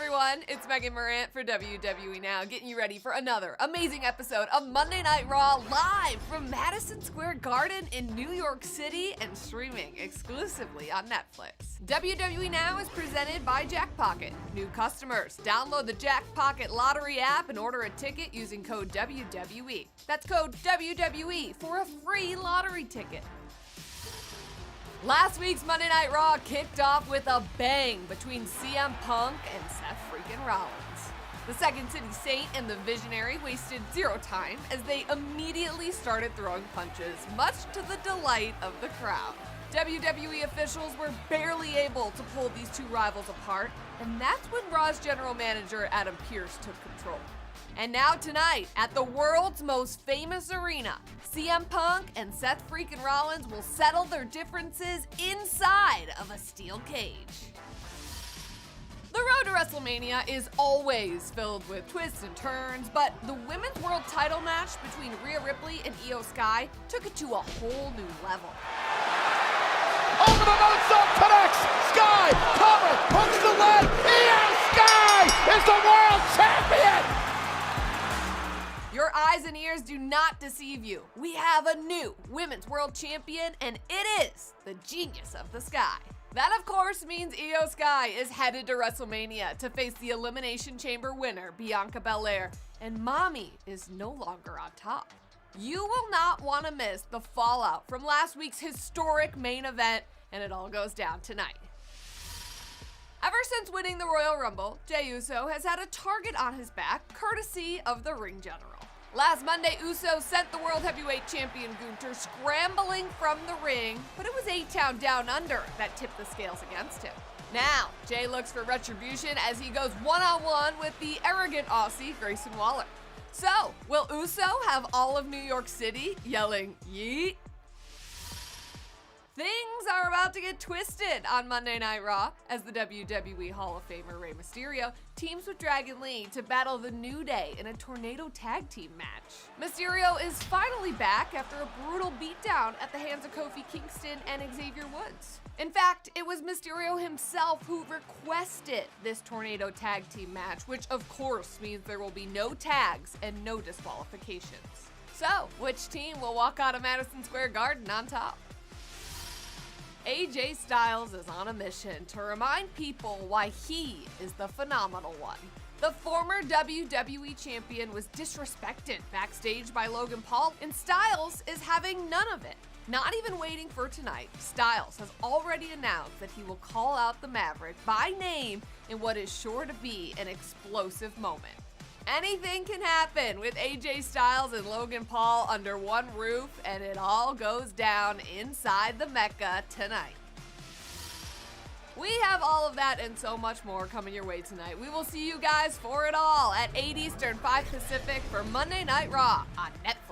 everyone, it's Megan Morant for WWE Now, getting you ready for another amazing episode of Monday Night Raw live from Madison Square Garden in New York City and streaming exclusively on Netflix. WWE Now is presented by Jackpocket. New customers, download the Jackpocket Lottery app and order a ticket using code WWE. That's code WWE for a free lottery ticket. Last week's Monday Night Raw kicked off with a bang between CM Punk and Seth freaking Rollins. The Second City Saint and the Visionary wasted zero time as they immediately started throwing punches, much to the delight of the crowd. WWE officials were barely able to pull these two rivals apart, and that's when Raw's general manager Adam Pearce took control. And now tonight, at the world's most famous arena, CM Punk and Seth freaking Rollins will settle their differences inside of a steel cage. The road to WrestleMania is always filled with twists and turns, but the Women's World title match between Rhea Ripley and Io Sky took it to a whole new level. Over the moonsault connects! Sky! Cover! Hooks the leg! Io Sky is the world champion! Your eyes and ears do not deceive you. We have a new Women's World Champion, and it is the Genius of the Sky. That, of course, means Io Sky is headed to WrestleMania to face the Elimination Chamber winner, Bianca Belair, and Mommy is no longer on top. You will not want to miss the fallout from last week's historic main event, and it all goes down tonight. Ever since winning the Royal Rumble, Jey Uso has had a target on his back, courtesy of the Ring General. Last Monday, Uso sent the World Heavyweight Champion Gunther scrambling from the ring, but it was A-Town Down Under that tipped the scales against him. Now, Jey looks for retribution as he goes one-on-one with the arrogant Aussie Grayson Waller. So, will Uso have all of New York City yelling, yeet? Things are about to get twisted on Monday Night Raw as the WWE Hall of Famer Rey Mysterio teams with Dragon Lee to battle the New Day in a tornado tag team match. Mysterio is finally back after a brutal beatdown at the hands of Kofi Kingston and Xavier Woods. In fact, it was Mysterio himself who requested this tornado tag team match, which of course means there will be no tags and no disqualifications. So, which team will walk out of Madison Square Garden on top? AJ Styles is on a mission to remind people why he is the phenomenal one. The former WWE champion was disrespected backstage by Logan Paul, and Styles is having none of it. Not even waiting for tonight, Styles has already announced that he will call out the Maverick by name in what is sure to be an explosive moment. Anything can happen with AJ Styles and Logan Paul under one roof, and it all goes down inside the Mecca tonight. We have all of that and so much more coming your way tonight. We will see you guys for it all at 8 Eastern, 5 Pacific for Monday Night Raw on Netflix.